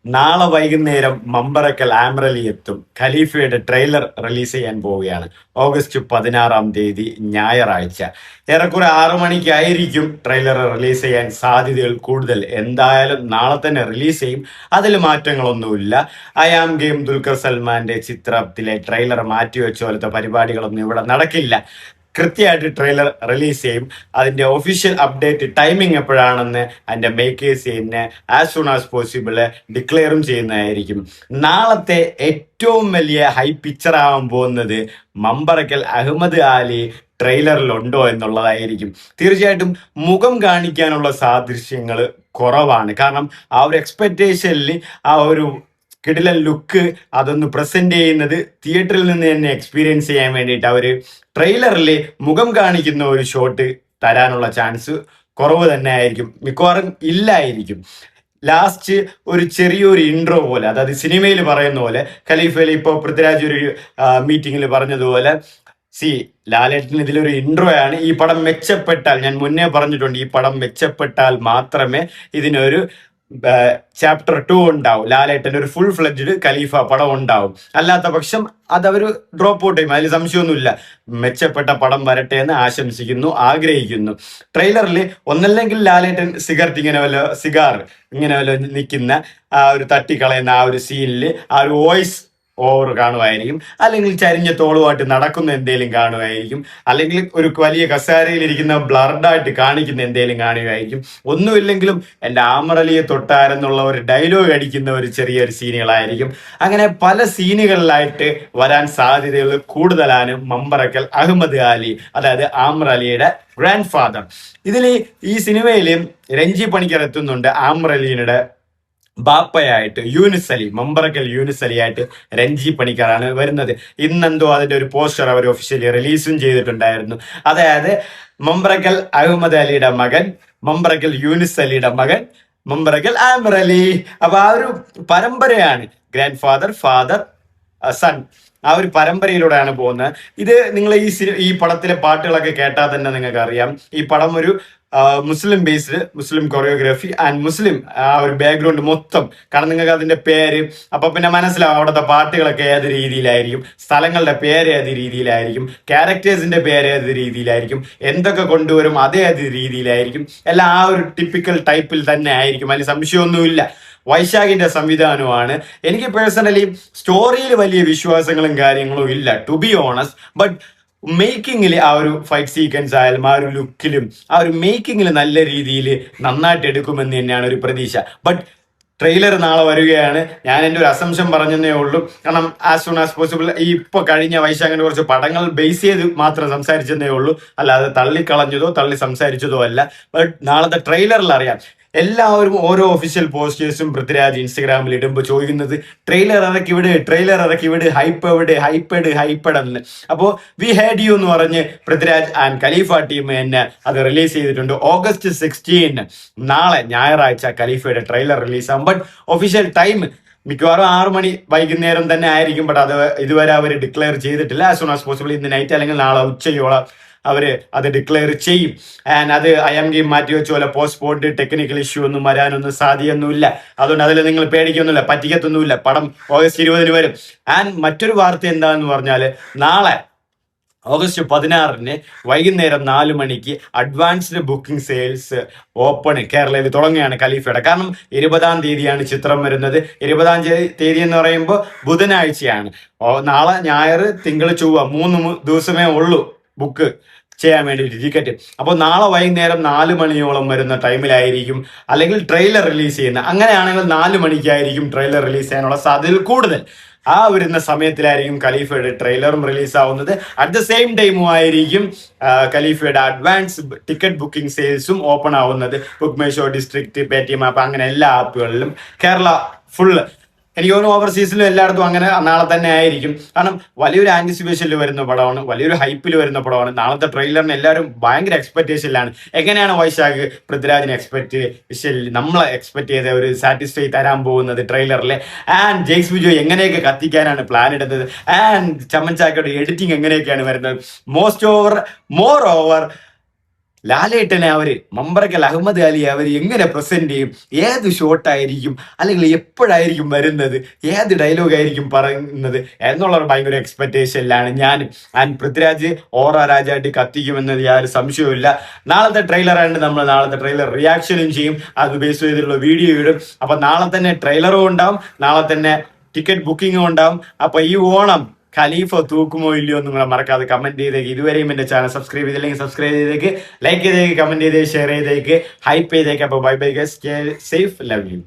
നാളെ വൈകുന്നേരം മമ്പറക്കൽ ആമ്രലി എത്തും. ഖലീഫയുടെ ട്രെയിലർ റിലീസ് ചെയ്യാൻ പോവുകയാണ്. ഓഗസ്റ്റ് 16 ഞായറാഴ്ച. ഏറെക്കുറെ 6 മണിക്കായിരിക്കും ട്രെയിലർ റിലീസ് ചെയ്യാൻ സാധ്യതകൾ കൂടുതൽ. എന്തായാലും നാളെ തന്നെ റിലീസ് ചെയ്യും. അതിൽ മാറ്റങ്ങളൊന്നുമില്ല. ഐ ആം ഗെയിം ദുൽഖർ സൽമാന്റെ ചിത്രത്തിലെ ട്രെയിലർ മാറ്റിവെച്ച പോലത്തെ പരിപാടികളൊന്നും ഇവിടെ നടക്കില്ല. കൃത്യമായിട്ട് ട്രെയിലർ റിലീസ് ചെയ്യും. അതിന്റെ ഒഫീഷ്യൽ അപ്ഡേറ്റ് ടൈമിംഗ് എപ്പോഴാണെന്ന് അതിന്റെ മേക്കേഴ്സ് തന്നെ ആസ് സൂൺ ആസ് പോസിബിൾ ഡിക്ലെയറും ചെയ്യുന്നതായിരിക്കും. നാളത്തെ ഏറ്റവും വലിയ ഹൈ പിക്ചർ ആവാൻ പോകുന്നത് മമ്പറക്കൽ അഹമ്മദ് ആലി ട്രെയിലറിലുണ്ടോ എന്നുള്ളതായിരിക്കും. തീർച്ചയായിട്ടും മുഖം കാണിക്കാനുള്ള സാദൃശ്യങ്ങൾ കുറവാണ്. കാരണം ആ ഒരു എക്സ്പെക്ടേഷനിൽ ആ ഒരു കിടിലൻ ലുക്ക് അതൊന്ന് പ്രസന്റ് ചെയ്യുന്നത് തിയേറ്ററിൽ നിന്ന് തന്നെ എക്സ്പീരിയൻസ് ചെയ്യാൻ വേണ്ടിയിട്ട് അവർ ട്രെയിലറിൽ മുഖം കാണിക്കുന്ന ഒരു ഷോട്ട് തരാനുള്ള ചാൻസ് കുറവ് തന്നെ ആയിരിക്കും. മിക്കവാറും ഇല്ലായിരിക്കും. ലാസ്റ്റ് ഒരു ചെറിയൊരു ഇൻട്രോ പോലെ, അതായത് സിനിമയിൽ പറയുന്ന പോലെ, ഖലീഫയിൽ ഇപ്പോൾ പൃഥ്വിരാജ് ഒരു മീറ്റിങ്ങിൽ പറഞ്ഞതുപോലെ, ലാലേട്ടൻ ഇതിലൊരു ഇൻട്രോ ആണ്. ഈ പടം മെച്ചപ്പെട്ടാൽ, ഞാൻ മുന്നേ പറഞ്ഞിട്ടുണ്ട്, ഈ പടം മെച്ചപ്പെട്ടാൽ മാത്രമേ ഇതിനൊരു ചാപ്റ്റർ 2 ഉണ്ടാവും. ലാലേട്ടൻ ഒരു ഫുൾ ഫ്ലെഡ്ജ്ഡ് ഖലീഫ പടം ഉണ്ടാവും. അല്ലാത്ത പക്ഷം അതവർ ഡ്രോപ്പ് ഔട്ട് ചെയ്യും. അതിൽ സംശയമൊന്നുമില്ല. മെച്ചപ്പെട്ട പടം വരട്ടെ എന്ന് ആശംസിക്കുന്നു, ആഗ്രഹിക്കുന്നു. ട്രെയിലറിൽ ഒന്നല്ലെങ്കിൽ ലാലേട്ടൻ സിഗാർ ഇങ്ങനെ വല്ല നിൽക്കുന്ന ആ ഒരു തട്ടിക്കളയുന്ന ആ ഒരു സീനിൽ ആ ഒരു വോയിസ് ഓവർ കാണുമായിരിക്കും. അല്ലെങ്കിൽ ചരിഞ്ഞ തോളുമായിട്ട് നടക്കുന്ന എന്തേലും കാണുമായിരിക്കും. അല്ലെങ്കിൽ ഒരു വലിയ കസേരയിൽ ഇരിക്കുന്ന ബ്ലർഡായിട്ട് കാണിക്കുന്ന എന്തേലും കാണുമായിരിക്കും. ഒന്നുമില്ലെങ്കിലും എൻ്റെ ആമറലിയെ തൊട്ടാരെന്നുള്ള ഒരു ഡയലോഗ് അടിക്കുന്ന ഒരു ചെറിയൊരു സീനുകളായിരിക്കും. അങ്ങനെ പല സീനുകളിലായിട്ട് വരാൻ സാധ്യതകൾ കൂടുതലാണ് മമ്പറക്കൽ അഹമ്മദ് ആലി, അതായത് ആമർ അലിയുടെ ഗ്രാൻഡ് ഫാദർ. ഇതിൽ ഈ സിനിമയിൽ രഞ്ജി പണിക്കർ എത്തുന്നുണ്ട്. ആമർ അലിയുടെ ബാപ്പയായിട്ട് മമ്പറക്കൽ യൂനിസ് അലി ആയിട്ട് രഞ്ജി പണിക്കറാണ് വരുന്നത്. ഇന്നെന്തോ അതിന്റെ ഒരു പോസ്റ്റർ അവർ ഒഫീഷ്യലി റിലീസും ചെയ്തിട്ടുണ്ടായിരുന്നു. അതായത് മമ്പറക്കൽ അഹമ്മദ് അലിയുടെ മകൻ, മമ്പറക്കൽ യൂനിസ് അലിയുടെ മകൻ, മമ്പറക്കൽ ആമർ അലി. അപ്പൊ ആ ഒരു പരമ്പരയാണ്, ഗ്രാൻഡ് ഫാദർ, ഫാദർ, സൺ, ആ ഒരു പരമ്പരയിലൂടെയാണ് പോകുന്നത്. ഇത് നിങ്ങൾ ഈ പടത്തിലെ പാട്ടുകളൊക്കെ കേട്ടാൽ തന്നെ നിങ്ങൾക്ക് അറിയാം, ഈ പടം ഒരു മുസ്ലിം ബേസ്ഡ്, മുസ്ലിം കൊറിയോഗ്രാഫി ആൻഡ് മുസ്ലിം ആ ഒരു ബാക്ക്ഗ്രൗണ്ട് മൊത്തം. കാരണം നിങ്ങൾക്ക് അതിന്റെ പേര് അപ്പൊ പിന്നെ മനസ്സിലാവും അവിടുത്തെ പാട്ടുകളൊക്കെ ഏത് രീതിയിലായിരിക്കും, സ്ഥലങ്ങളുടെ പേര് ഏത് രീതിയിലായിരിക്കും, ക്യാരക്ടേഴ്സിന്റെ പേര് ഏത് രീതിയിലായിരിക്കും, എന്തൊക്കെ കൊണ്ടുവരും അതേ രീതിയിലായിരിക്കും. എല്ലാം ആ ഒരു ടിപ്പിക്കൽ ടൈപ്പിൽ തന്നെ ആയിരിക്കും. അതിൽ സംശയമൊന്നുമില്ല. വൈശാഖിന്റെ സംവിധാനമാണ്. എനിക്ക് പേഴ്സണലി സ്റ്റോറിയിൽ വലിയ വിശ്വാസങ്ങളും കാര്യങ്ങളും ഇല്ല, ടു ബി ഓണസ്റ്റ്. ബട്ട് മേക്കിങ്ങിൽ ആ ഒരു ഫൈറ്റ് സീക്വൻസ് ആയാലും ആ ഒരു ലുക്കിലും ആ ഒരു മേക്കിങ്ങിൽ നല്ല രീതിയിൽ നന്നായിട്ട് എടുക്കുമെന്ന് തന്നെയാണ് ഒരു പ്രതീക്ഷ. ബട്ട് ട്രെയിലർ നാളെ വരികയാണ്. ഞാൻ എൻ്റെ ഒരു അസംഷൻ പറഞ്ഞതേ ഉള്ളൂ. കാരണം ആസ് സൂൺ ആസ് പോസിബിൾ ഈ ഇപ്പോൾ കഴിഞ്ഞ വൈശാഖിന്റെ കുറച്ച് പടങ്ങൾ ബേസ് ചെയ്ത് മാത്രം സംസാരിച്ചതേ ഉള്ളൂ, അല്ലാതെ തള്ളിക്കളഞ്ഞതോ തള്ളി സംസാരിച്ചതോ അല്ല. ബട്ട് നാളത്തെ ട്രെയിലറിൽ അറിയാം. എല്ലാവരും ഓരോ ഒഫീഷ്യൽ പോസ്റ്റേഴ്സും പൃഥ്വിരാജ് ഇൻസ്റ്റഗ്രാമിൽ ഇടുമ്പോൾ ചോദിക്കുന്നത് ട്രെയിലർ ഇറക്കി വിട്, ഹൈപ്പഡ് എന്ന്. അപ്പോൾ വി ഹാഡ് യു എന്ന് പറഞ്ഞ് പൃഥ്വിരാജ് ആൻഡ് ഖലീഫ ടീം തന്നെ അത് റിലീസ് ചെയ്തിട്ടുണ്ട്. ഓഗസ്റ്റ് 16 നാളെ ഞായറാഴ്ച ഖലീഫയുടെ ട്രെയിലർ റിലീസാകും. ബട്ട് ഒഫീഷ്യൽ ടൈം മിക്കവാറും 6 മണി വൈകുന്നേരം തന്നെ ആയിരിക്കും. ബട്ട് അത് ഇതുവരെ അവർ ഡിക്ലെയർ ചെയ്തിട്ടില്ല. ആസ് സൂൺ ആസ് പോസിബിൾ ഇന്ന് നൈറ്റ് അല്ലെങ്കിൽ നാളെ ഉച്ചയോളം അവര് അത് ഡിക്ലെയർ ചെയ്യും. ആൻഡ് അത് ഐ എം ഗെയിം മാറ്റി വെച്ച പോലെ പോസ്റ്റ്പോണ്ട് ടെക്നിക്കൽ ഇഷ്യൂ ഒന്നും വരാനൊന്നും സാധ്യതയൊന്നുമില്ല. അതുകൊണ്ട് അതിൽ നിങ്ങൾ പേടിക്കൊന്നുമില്ല, പറ്റിക്കത്തൊന്നുമില്ല. പടം ഓഗസ്റ്റ് 20 വരും. ആൻഡ് മറ്റൊരു വാർത്ത എന്താണെന്ന് പറഞ്ഞാൽ, നാളെ ഓഗസ്റ്റ് 16 വൈകുന്നേരം 4 മണിക്ക് അഡ്വാൻസ്ഡ് ബുക്കിംഗ് സെയിൽസ് ഓപ്പൺ കേരളയിൽ തുടങ്ങുകയാണ് ഖലീഫയുടെ. കാരണം 20-ാം തീയതിയാണ് ചിത്രം വരുന്നത്. 20-ാം തീയതി എന്ന് പറയുമ്പോൾ ബുധനാഴ്ചയാണ്. നാളെ ഞായർ, തിങ്കൾ, ചൊവ്വ 3 ദിവസമേ ഉള്ളൂ ബുക്ക് ചെയ്യാൻ വേണ്ടിയിട്ട് ടിക്കറ്റ്. അപ്പോൾ നാളെ വൈകുന്നേരം 4 മണിയോളം വരുന്ന ടൈമിലായിരിക്കും അല്ലെങ്കിൽ ട്രെയിലർ റിലീസ് ചെയ്യുന്നത്. അങ്ങനെയാണെങ്കിൽ 4 മണിക്കായിരിക്കും ട്രെയിലർ റിലീസ് ചെയ്യാനുള്ള സാധ്യത കൂടുതൽ. ആ വരുന്ന സമയത്തിലായിരിക്കും ഖലീഫയുടെ ട്രെയിലറും റിലീസാവുന്നത്. അറ്റ് ദ സെയിം ടൈമും ആയിരിക്കും ഖലീഫയുടെ അഡ്വാൻസ് ടിക്കറ്റ് ബുക്കിംഗ് സെയിൽസും ഓപ്പൺ ആവുന്നത്. Book my show, district, Paytm app, അങ്ങനെ എല്ലാ ആപ്പുകളിലും കേരള ഫുള്ള്. എനിക്ക് തോന്നുന്നു ഓവർസീസിലും എല്ലായിടത്തും അങ്ങനെ നാളെ തന്നെ ആയിരിക്കും. കാരണം വലിയൊരു ആന്റിസിപ്പേഷനിൽ വരുന്ന പടമാണ്, വലിയൊരു ഹൈപ്പിൽ വരുന്ന പടമാണ്. നാളത്തെ ട്രെയിലറിന് എല്ലാവരും ഭയങ്കര എക്സ്പെക്ടേഷനിലാണ്. എങ്ങനെയാണ് വൈശാഖ് പൃഥ്വിരാജിനെ നമ്മളെ എക്സ്പെക്ട് ചെയ്ത ഒരു സാറ്റിസ്ഫൈ തരാൻ പോകുന്നത് ട്രെയിലറിലെ? ആൻഡ് ജെയ്ക്സ് ബിജോയ് എങ്ങനെയൊക്കെ കത്തിക്കാനാണ് പ്ലാൻ ഇടുന്നത്? ആൻഡ് ചമ്മൻ ചാക്കയുടെ എഡിറ്റിംഗ് എങ്ങനെയൊക്കെയാണ് വരുന്നത്? മോർ ഓവർ ലാലേട്ടനെ അവര് മമ്പറക്കൽ അഹമ്മദ് അലി അവർ എങ്ങനെ പ്രസന്റ് ചെയ്യും, ഏത് ഷോട്ടായിരിക്കും, അല്ലെങ്കിൽ എപ്പോഴായിരിക്കും വരുന്നത്, ഏത് ഡയലോഗ് ആയിരിക്കും പറയുന്നത് എന്നുള്ള ഭയങ്കര എക്സ്പെക്ടേഷനിലാണ് ഞാൻ. ആൻഡ് പൃഥ്വിരാജ് ഓറ രാജാട്ടി കത്തിക്കുമെന്നത് യാതൊരു സംശയവുമില്ല. നാളത്തെ ട്രെയിലർ ആയിട്ട് നമ്മൾ നാളത്തെ ട്രെയിലർ റിയാക്ഷനും ചെയ്യും, അത് ബേസ് ചെയ്തിട്ടുള്ള വീഡിയോ ഇടും. അപ്പൊ നാളെ തന്നെ ട്രെയിലറും ഉണ്ടാവും, നാളെ തന്നെ ടിക്കറ്റ് ബുക്കിങ്ങും ഉണ്ടാവും. അപ്പൊ ഈ ഓണം ഖലീഫ തൂക്കുമോ ഇല്ലയോ എന്ന് നിങ്ങളെ മറക്കാതെ കമന്റ് ചെയ്തേക്ക്. ഇതുവരെയും എന്റെ ചാനൽ സബ്സ്ക്രൈബ് ചെയ്തില്ലെങ്കിൽ സബ്സ്ക്രൈബ് ചെയ്തേക്ക്, ലൈക്ക് ചെയ്തേക്ക്, കമന്റ് ചെയ്തേക്ക്, ഷെയർ ചെയ്തേക്ക്, ഹൈപ്പ് ചെയ്തേക്ക്. അപ്പൊ bye bye guys, safe, love you.